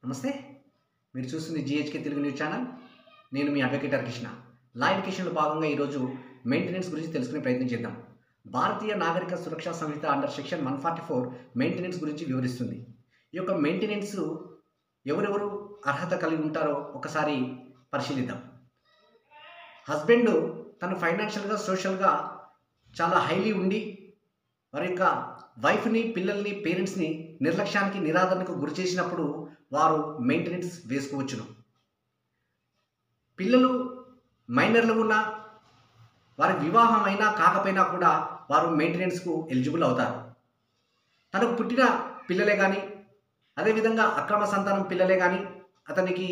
నమస్తే. మీరు చూస్తుంది జీహెచ్కే తెలుగు న్యూస్ ఛానల్. నేను మీ అడ్వకేట్ కృష్ణ. లా ఎడ్యుకేషన్లో భాగంగా ఈరోజు మెయింటెనెన్స్ గురించి తెలుసుకునే ప్రయత్నం చేద్దాం. భారతీయ నాగరిక సురక్షా సంహిత అండర్ సెక్షన్ 144 మెయింటెనెన్స్ గురించి వివరిస్తుంది. ఈ యొక్క మెయింటెనెన్స్ ఎవరెవరు అర్హత కలిగి ఉంటారో ఒకసారి పరిశీలిద్దాం. హస్బెండ్ తను ఫైనాన్షియల్గా సోషల్గా చాలా హైలీ ఉండి వారి యొక్క వైఫ్ని, పిల్లల్ని, పేరెంట్స్ని నిర్లక్ష్యానికి, నిరాదరణకు గురి చేసినప్పుడు వారు మెయింటెనెన్స్ వేసుకోవచ్చును. పిల్లలు మైనర్లు ఉన్న వారికి వివాహం అయినా కాకపోయినా కూడా వారు మెయింటెనెన్స్కు ఎలిజిబుల్ అవుతారు. తనకు పుట్టిన పిల్లలే కానీ, అదేవిధంగా అక్రమ సంతానం పిల్లలే కానీ, అతనికి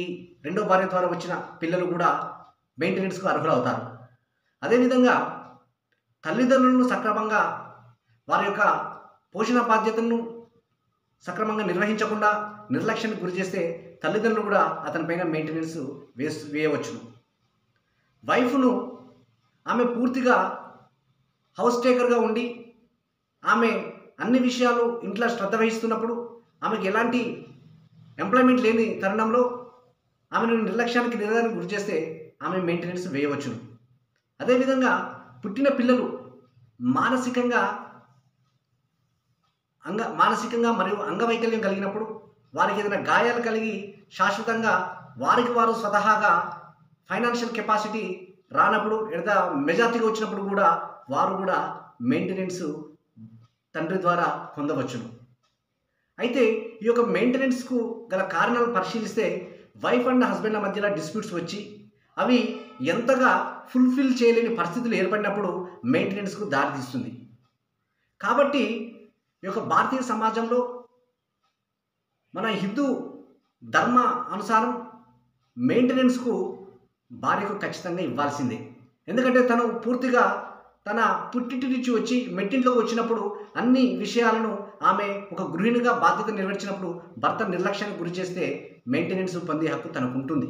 రెండో భార్య ద్వారా వచ్చిన పిల్లలు కూడా మెయింటెనెన్స్కు అర్హులు అవుతారు. అదేవిధంగా తల్లిదండ్రులను సక్రమంగా వారి యొక్క పోషణ బాధ్యతలను సక్రమంగా నిర్వహించకుండా నిర్లక్ష్యానికి గురి చేస్తే తల్లిదండ్రులు కూడా అతనిపైన మెయింటెనెన్స్ వేయవచ్చును. వైఫ్ను ఆమె పూర్తిగా హౌస్ టేకర్గా ఉండి ఆమె అన్ని విషయాలు ఇంట్లో శ్రద్ధ వహిస్తున్నప్పుడు ఆమెకు ఎలాంటి ఎంప్లాయ్మెంట్ లేని తరుణంలో ఆమెను నిర్లక్ష్యానికి, నిరాదరణకు గురి చేస్తే ఆమె మెయింటెనెన్స్ వేయవచ్చును. అదేవిధంగా పుట్టిన పిల్లలు మానసికంగా మరియు అంగవైకల్యం కలిగినప్పుడు, వారికి ఏదైనా గాయాలు కలిగి శాశ్వతంగా వారికి వారు స్వతహాగా ఫైనాన్షియల్ కెపాసిటీ రానప్పుడు, లేదా మెజార్టీగా వచ్చినప్పుడు కూడా వారు కూడా మెయింటెనెన్స్ తండ్రి ద్వారా పొందవచ్చును. అయితే ఈ యొక్క మెయింటెనెన్స్కు గల కారణాలు పరిశీలిస్తే వైఫ్ అండ్ హస్బెండ్ల మధ్యలో డిస్ప్యూట్స్ వచ్చి అవి ఎంతగా ఫుల్ఫిల్ చేయలేని పరిస్థితులు ఏర్పడినప్పుడు మెయింటెనెన్స్కు దారితీస్తుంది. కాబట్టి ఈ యొక్క భారతీయ సమాజంలో మన హిందూ ధర్మ అనుసారం మెయింటెనెన్స్కు భార్యకు ఖచ్చితంగా ఇవ్వాల్సిందే. ఎందుకంటే తను పూర్తిగా తన పుట్టింటి నుంచి వచ్చి మెట్టింట్లోకి వచ్చినప్పుడు అన్ని విషయాలను ఆమె ఒక గృహిణిగా బాధ్యత నెరవేర్చినప్పుడు భర్త నిర్లక్ష్యానికి గురి చేస్తే మెయింటెనెన్స్ పొందే హక్కు తనకు ఉంటుంది.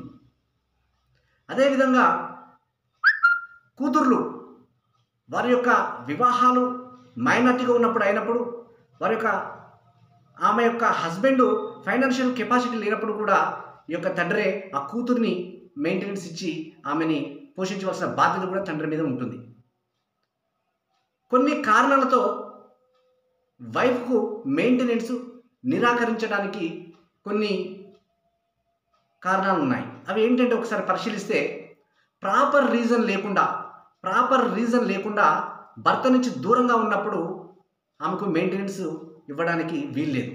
అదేవిధంగా కూతుర్లు వారి యొక్క వివాహాలు మైనార్టీగా ఉన్నప్పుడు అయినప్పుడు ఆమె యొక్క హస్బెండ్ ఫైనాన్షియల్ కెపాసిటీ లేనప్పుడు కూడా ఈ యొక్క తండ్రే ఆ కూతుర్ని మెయింటెనెన్స్ ఇచ్చి ఆమెని పోషించవలసిన బాధ్యత కూడా తండ్రి మీద ఉంటుంది. కొన్ని కారణాలతో వైఫ్కు మెయింటెనెన్స్ నిరాకరించడానికి కొన్ని కారణాలు ఉన్నాయి. అవి ఏంటంటే ఒకసారి పరిశీలిస్తే ప్రాపర్ రీజన్ లేకుండా భర్త నుంచి దూరంగా ఉన్నప్పుడు ఆమెకు మెయింటెనెన్స్ ఇవ్వడానికి వీల్లేదు.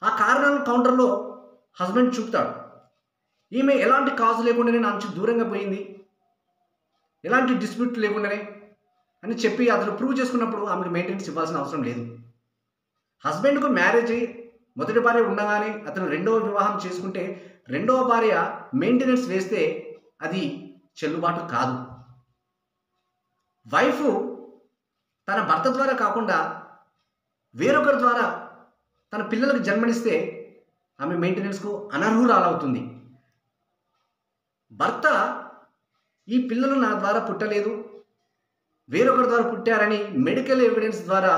ఆ కారణాలను కౌంటర్లో హస్బెండ్ చూపుతాడు. ఈమె ఎలాంటి కాజు లేకుండానే నా నుంచి దూరంగా పోయింది, ఎలాంటి డిస్ప్యూట్ లేకుండానే అని చెప్పి అతను ప్రూవ్ చేసుకున్నప్పుడు ఆమెకు మెయింటెనెన్స్ ఇవ్వాల్సిన అవసరం లేదు. హస్బెండ్కు మ్యారేజ్ మొదటి భార్య ఉండగానే అతను రెండవ వివాహం చేసుకుంటే రెండవ భార్య మెయింటెనెన్స్ వేస్తే అది చెల్లుబాటు కాదు. వైఫ్ తన భర్త ద్వారా కాకుండా వేరొకరి ద్వారా తన పిల్లలకు జన్మనిస్తే ఆమె మెయింటెనెన్స్కు అనర్హురాలవుతుంది. భర్త ఈ పిల్లలు నా ద్వారా పుట్టలేదు, వేరొకరి ద్వారా పుట్టారని మెడికల్ ఎవిడెన్స్ ద్వారా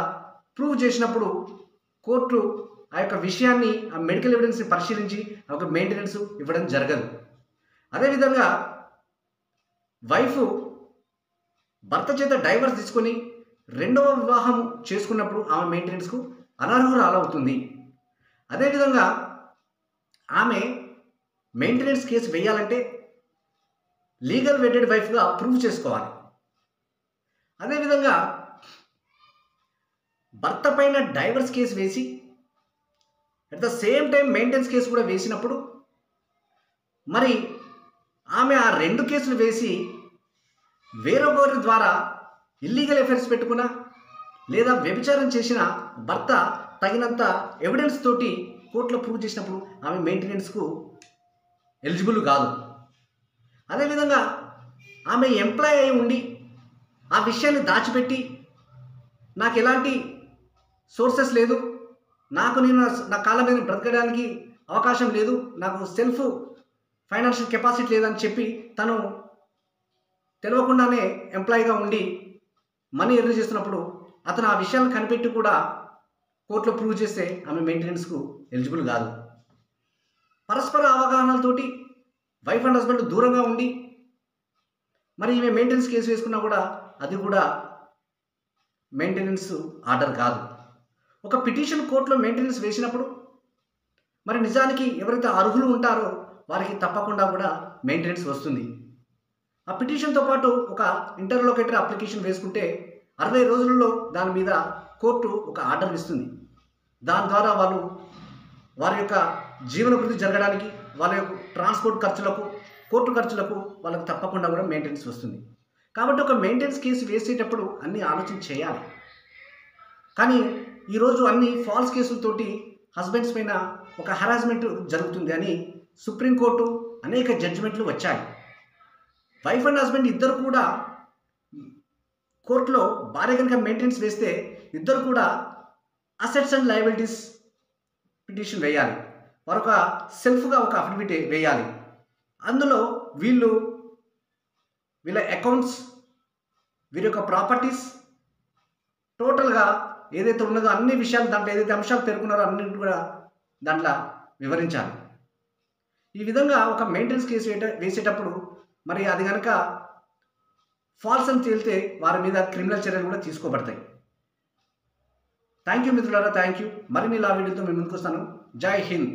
ప్రూవ్ చేసినప్పుడు కోర్టు ఆ యొక్క విషయాన్ని, ఆ మెడికల్ ఎవిడెన్స్ని పరిశీలించి ఒక మెయింటెనెన్స్ ఇవ్వడం జరగదు. అదేవిధంగా వైఫ్ భర్త చేత డైవర్స్ తీసుకొని రెండవ వివాహం చేసుకున్నప్పుడు ఆమె మెయింటెనెన్స్కు అనర్హురాలవుతుంది. అదేవిధంగా ఆమె మెయింటెనెన్స్ కేసు వేయాలంటే లీగల్ వెడెడ్ వైఫ్గా ప్రూవ్ చేసుకోవాలి. అదేవిధంగా భర్త పైన డైవర్స్ కేసు వేసి at the same time maintenance case కూడా వేసినప్పుడు మరి ఆమె ఆ రెండు కేసులు వేసి వేరొకరి ద్వారా ఇల్లీగల్ అఫైర్స్ పెట్టుకున్నా లేదా వ్యభిచారం చేసిన భర్త తగినంత ఎవిడెన్స్ తోటి కోర్టులో ప్రూవ్ చేసినప్పుడు ఆమె మెయింటెనెన్స్కు ఎలిజిబుల్ కాదు. అదేవిధంగా ఆమె ఎంప్లాయ్ అయి ఉండి ఆ విషయాన్ని దాచిపెట్టి నాకు ఎలాంటి సోర్సెస్ లేదు, నేను నా కాళ్ళ మీద బ్రతకడానికి అవకాశం లేదు, నాకు సెల్ఫ్ ఫైనాన్షియల్ కెపాసిటీ లేదని చెప్పి తను తెలియకుండానే ఎంప్లాయీగా ఉండి మనీ ఎర్న్ చేస్తున్నప్పుడు అతను ఆ విషయాలను కనిపెట్టి కూడా కోర్టులో ప్రూవ్ చేస్తే ఆమె మెయింటెనెన్స్కు ఎలిజిబుల్ కాదు. పరస్పర వైఫ్ అండ్ హస్బెండ్ దూరంగా ఉండి మరి ఈమె మెయింటెనెన్స్ కేసు వేసుకున్నా కూడా అది కూడా మెయింటెనెన్స్ ఆర్డర్ కాదు. ఒక పిటిషన్ కోర్టులో మెయింటెనెన్స్ వేసినప్పుడు మరి నిజానికి ఎవరైతే అర్హులు ఉంటారో వారికి తప్పకుండా కూడా మెయింటెనెన్స్ వస్తుంది. ఆ పిటిషన్తో పాటు ఒక ఇంటర్లోకేటరీ అప్లికేషన్ వేసుకుంటే 60 రోజులలో దాని మీద కోర్టు ఒక ఆర్డర్ ఇస్తుంది. దాని ద్వారా వాళ్ళు వారి యొక్క జీవనభృతి జరగడానికి, వాళ్ళ యొక్క ట్రాన్స్పోర్ట్ ఖర్చులకు, కోర్టు ఖర్చులకు వాళ్ళకి తప్పకుండా కూడా మెయింటెనెన్స్ వస్తుంది. కాబట్టి ఒక మెయింటెనెన్స్ కేసు వేసేటప్పుడు అన్నీ ఆలోచన చేయాలి. కానీ ఈరోజు అన్ని ఫాల్స్ కేసులతోటి హస్బెండ్స్ పైన ఒక హరాస్మెంట్ జరుగుతుంది అని సుప్రీంకోర్టు అనేక జడ్జిమెంట్లు వచ్చాయి. వైఫ్ అండ్ హస్బెండ్ ఇద్దరు కూడా కోర్టులో భార్య కనుక మెయింటెనెన్స్ వేస్తే ఇద్దరు కూడా అసెట్స్ అండ్ లయబిలిటీస్ పిటిషన్ వేయాలి. మరొక సెల్ఫ్గా ఒక అఫిడవిట్ వేయాలి. అందులో వీళ్ళ అకౌంట్స్, వీరి యొక్క ప్రాపర్టీస్, టోటల్గా ఏదైతే ఉన్నదో అన్ని విషయాలు, దాంట్లో ఏదైతే అంశాలు పేర్కొన్నారో అన్నింటి కూడా దాంట్లో వివరించాలి. ఈ విధంగా ఒక మెయింటెనెన్స్ కేసు వేసేటప్పుడు మరి అది కనుక ఫాల్స్ అని తేలితే వారి మీద క్రిమినల్ చర్యలు కూడా తీసుకోబడతాయి. థ్యాంక్ యూ మిత్రులారా, థ్యాంక్ యూ. మరిన్ని ఇలా వీడియోతో మేము ముందుకు వస్తాను. జై హింద్.